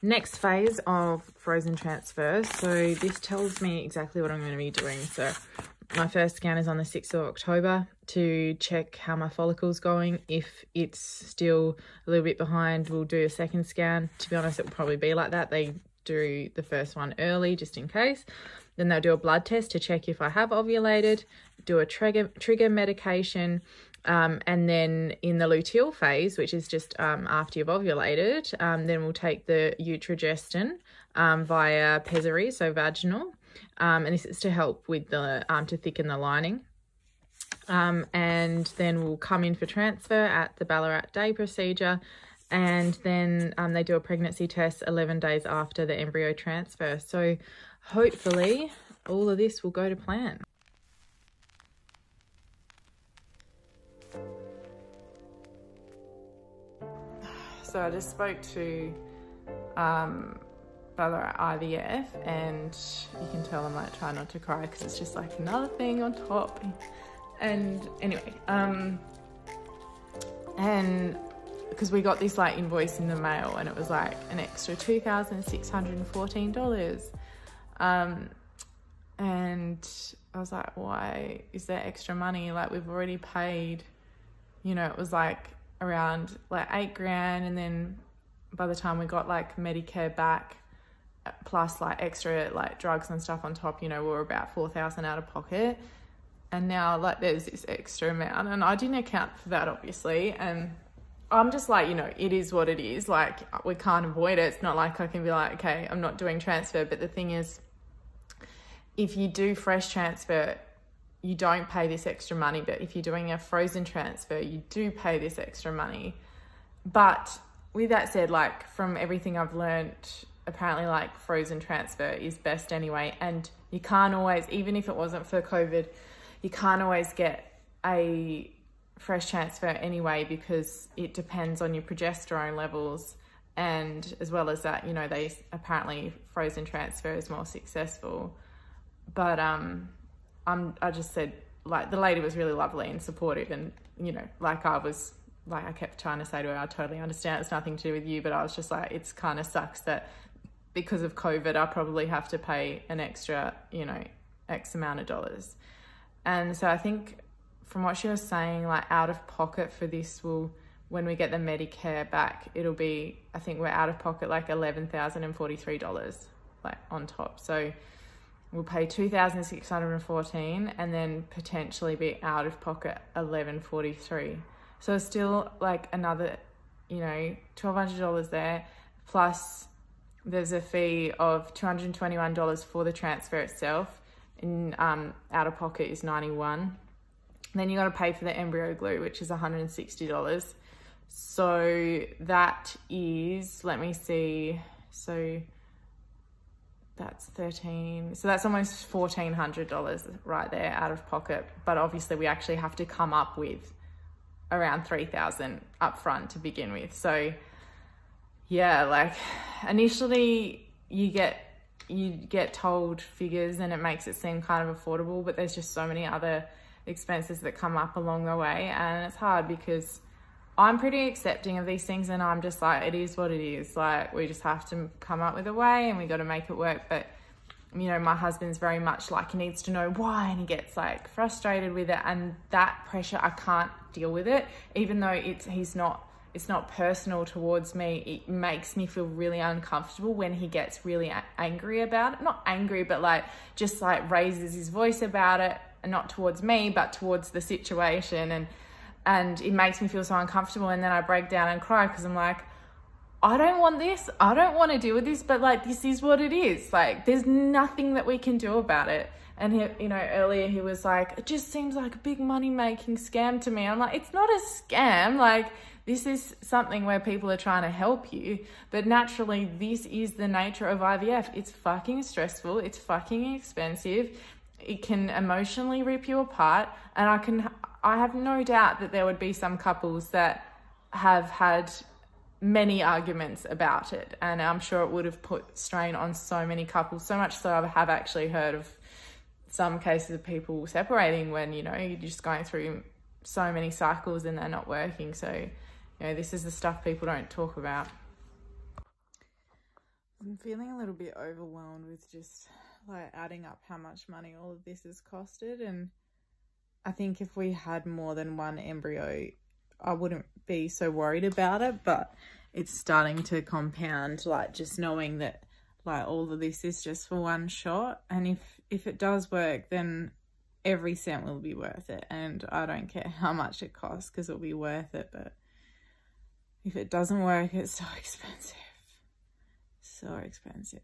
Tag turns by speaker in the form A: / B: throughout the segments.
A: next phase of frozen transfer. So this tells me exactly what I'm going to be doing. So my first scan is on the 6th of October to check how my follicle's going. If it's still a little bit behind, we'll do a second scan. To be honest, it will probably be like that. They do the first one early just in case. Then they'll do a blood test to check if I have ovulated, do a trigger medication, and then in the luteal phase, which is just after you've ovulated, then we'll take the Utrogestin via pessary, so vaginal, and this is to help with the to thicken the lining. And then we'll come in for transfer at the Ballarat Day procedure, and then they do a pregnancy test 11 days after the embryo transfer. So hopefully all of this will go to plan. So I just spoke to Ballarat IVF, and you can tell I'm like trying not to cry because it's just like another thing on top. And anyway, and because we got this like invoice in the mail and it was like an extra $2,614. And I was like, why is there extra money? Like, we've already paid, you know, it was like around like $8,000, and then by the time we got like Medicare back plus like extra like drugs and stuff on top, you know, we were about $4,000 out of pocket. And now like there's this extra amount, and I didn't account for that obviously, and I'm just like, you know, it is what it is. Like, we can't avoid it. It's not like I can be like, okay, I'm not doing transfer. But the thing is, if you do fresh transfer, you don't pay this extra money. But if you're doing a frozen transfer, you do pay this extra money. But with that said, like, from everything I've learned, apparently like frozen transfer is best anyway. And you can't always, even if it wasn't for COVID, you can't always get a fresh transfer anyway, because it depends on your progesterone levels, and as well as that, you know, they apparently frozen transfer is more successful. But I just said, like, the lady was really lovely and supportive, and, you know, like I kept trying to say to her, I totally understand, it's nothing to do with you, but I was just like, it's kind of sucks that because of COVID I probably have to pay an extra, you know, X amount of dollars. And so I think from what she was saying, like, out of pocket for this will, when we get the Medicare back, it'll be, I think we're out of pocket like $11,043 like on top. So we'll pay $2,614 and then potentially be out of pocket $1,143. So it's still like another, you know, $1,200 there, plus there's a fee of $221 for the transfer itself, and out of pocket is $91. Then you got to pay for the embryo glue, which is $160. So that is, let me see, so that's 13, so that's almost $1,400 right there out of pocket. But obviously we actually have to come up with around $3,000 up front to begin with. So yeah, like, initially you get told figures and it makes it seem kind of affordable, but there's just so many other expenses that come up along the way, and it's hard because I'm pretty accepting of these things, and I'm just like, it is what it is. Like, we just have to come up with a way and we got to make it work. But, you know, my husband's very much like, he needs to know why, and he gets like frustrated with it, and that pressure, I can't deal with it. Even though it's not personal towards me, it makes me feel really uncomfortable when he gets really angry about it. Not angry, but like just like raises his voice about it, and not towards me, but towards the situation. And it makes me feel so uncomfortable, and then I break down and cry because I'm like, I don't want this, I don't want to deal with this, but like, this is what it is. Like, there's nothing that we can do about it. And he, you know, earlier he was like, it just seems like a big money-making scam to me. I'm like, it's not a scam. Like, this is something where people are trying to help you, but naturally this is the nature of IVF. It's fucking stressful, it's fucking expensive, it can emotionally rip you apart, and I have no doubt that there would be some couples that have had many arguments about it, and I'm sure it would have put strain on so many couples, so much so I have actually heard of some cases of people separating when, you know, you're just going through so many cycles and they're not working. So, you know, this is the stuff people don't talk about. I'm feeling a little bit overwhelmed with just like adding up how much money all of this has costed. And I think if we had more than one embryo, I wouldn't be so worried about it, but it's starting to compound, like just knowing that like all of this is just for one shot. And if it does work, then every cent will be worth it. And I don't care how much it costs because it'll be worth it. But if it doesn't work, it's so expensive. So expensive.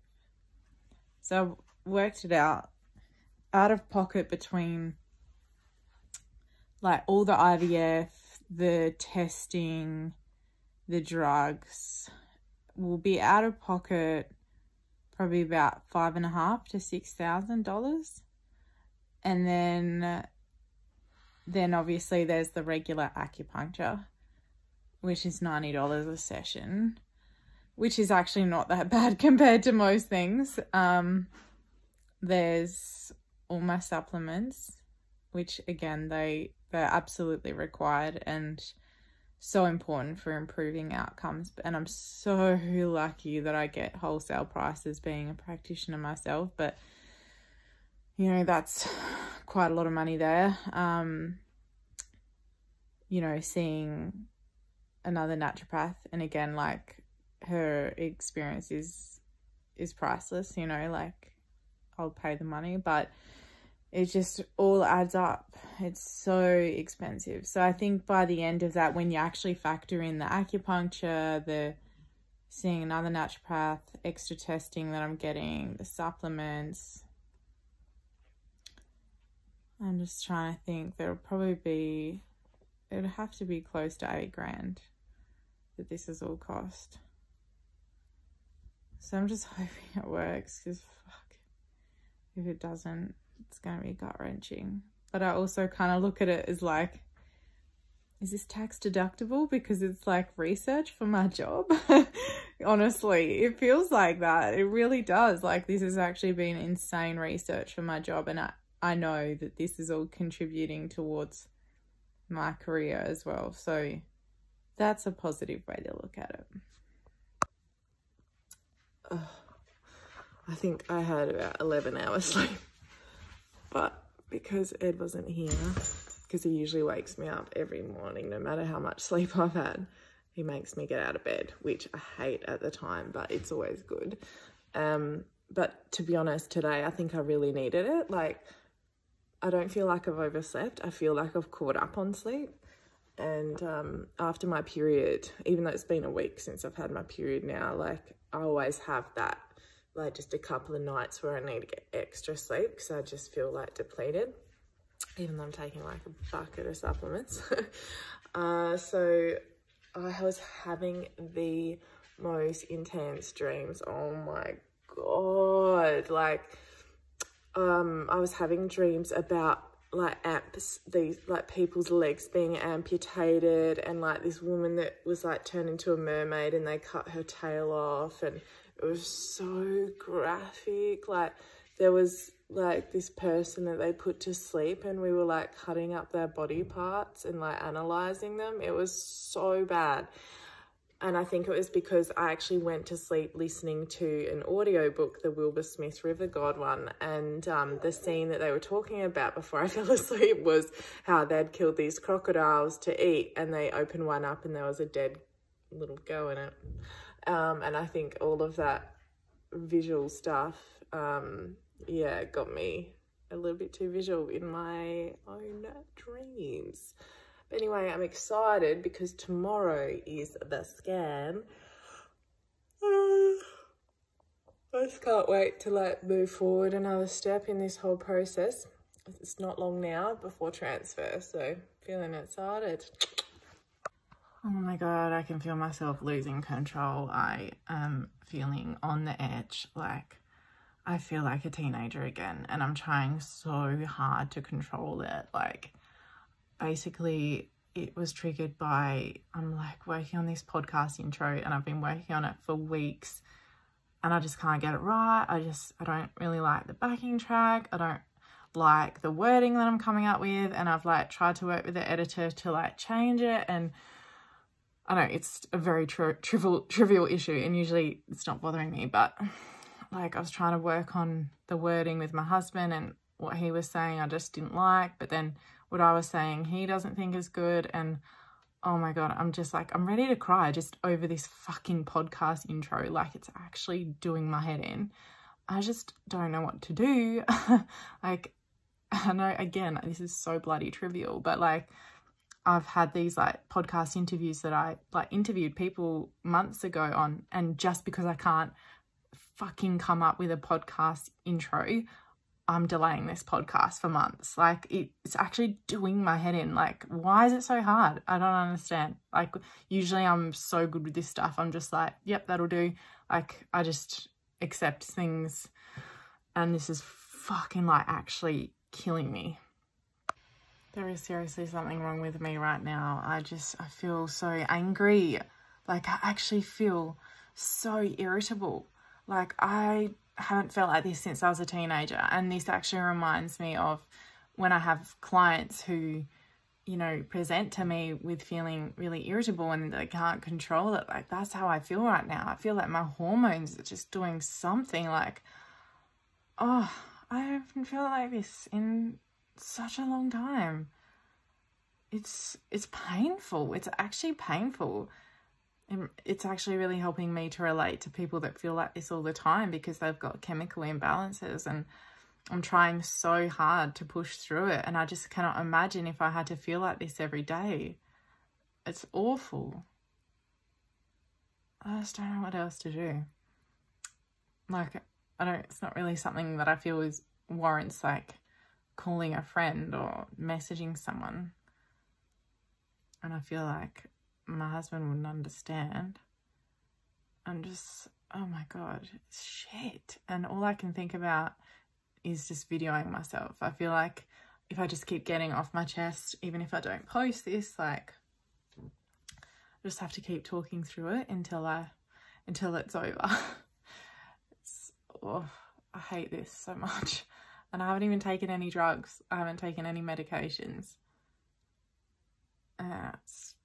A: So I worked it out of pocket between like all the IVF, the testing, the drugs, will be out of pocket probably about $5,500 to $6,000. And then obviously there's the regular acupuncture, which is $90 a session, which is actually not that bad compared to most things. There's all my supplements, which again, they're absolutely required and so important for improving outcomes. And I'm so lucky that I get wholesale prices being a practitioner myself, but you know, that's quite a lot of money there. You know, seeing another naturopath, and again, like her experience is priceless, you know, like I'll pay the money, but it just all adds up. It's so expensive. So I think by the end of that, when you actually factor in the acupuncture, the seeing another naturopath, extra testing that I'm getting, the supplements, I'm just trying to think, there'll probably be, it would have to be close to $8,000 that this has all cost. So I'm just hoping it works, because fuck, if it doesn't, it's going to be gut-wrenching. But I also kind of look at it as like, is this tax deductible? Because it's like research for my job. Honestly, it feels like that. It really does. Like, this has actually been insane research for my job. And I know that this is all contributing towards my career as well. So that's a positive way to look at it. I think I had about 11 hours sleep. But because Ed wasn't here, because he usually wakes me up every morning, no matter how much sleep I've had, he makes me get out of bed, which I hate at the time, but it's always good. But to be honest, today, I think I really needed it. Like, I don't feel like I've overslept. I feel like I've caught up on sleep. And after my period, even though it's been a week since I've had my period now, like, I always have that, like just a couple of nights where I need to get extra sleep because I just feel like depleted, even though I'm taking like a bucket of supplements. So I was having the most intense dreams. Oh my God. Like, I was having dreams about like these like people's legs being amputated, and like this woman that was like turned into a mermaid and they cut her tail off, and it was so graphic. Like, there was like this person that they put to sleep and we were like cutting up their body parts and like analyzing them. It was so bad. And I think it was because I actually went to sleep listening to an audiobook, the Wilbur Smith River God one. And the scene that they were talking about before I fell asleep was how they'd killed these crocodiles to eat, and they opened one up and there was a dead little girl in it. And I think all of that visual stuff, yeah, got me a little bit too visual in my own dreams. But anyway, I'm excited because tomorrow is the scan. I just can't wait to like move forward another step in this whole process. It's not long now before transfer, so feeling excited. Oh my God, I can feel myself losing control. I am feeling on the edge. Like, I feel like a teenager again, and I'm trying so hard to control it. Like, basically, it was triggered by, I'm like working on this podcast intro and I've been working on it for weeks and I just can't get it right. I don't really like the backing track. I don't like the wording that I'm coming up with, and I've like tried to work with the editor to like change it, and I know it's a very trivial issue, and usually it's not bothering me, but like I was trying to work on the wording with my husband, and what he was saying I just didn't like, but then what I was saying he doesn't think is good. And oh my God, I'm just like, I'm ready to cry just over this fucking podcast intro. Like, it's actually doing my head in. I just don't know what to do. Like, I know, again, this is so bloody trivial, but like, I've had these like podcast interviews that I like interviewed people months ago on, and just because I can't fucking come up with a podcast intro, I'm delaying this podcast for months. Like, it's actually doing my head in. Like, why is it so hard? I don't understand. Like, usually I'm so good with this stuff. I'm just like, yep, that'll do. Like, I just accept things, and this is fucking like actually killing me. There is seriously something wrong with me right now. I feel so angry. Like, I actually feel so irritable. Like, I haven't felt like this since I was a teenager. And this actually reminds me of when I have clients who, you know, present to me with feeling really irritable and they can't control it. Like, that's how I feel right now. I feel like my hormones are just doing something. Like, oh, I haven't felt like this in such a long time. It's painful. It's actually painful. And it's actually really helping me to relate to people that feel like this all the time, because they've got chemical imbalances, and I'm trying so hard to push through it, and I just cannot imagine if I had to feel like this every day. It's awful. I just don't know what else to do. Like, it's not really something that I feel warrants like calling a friend or messaging someone. And I feel like my husband wouldn't understand. I'm just, oh my God, shit. And all I can think about is just videoing myself. I feel like if I just keep getting off my chest, even if I don't post this, like, I just have to keep talking through it until it's over. I hate this so much. And I haven't even taken any drugs. I haven't taken any medications. It's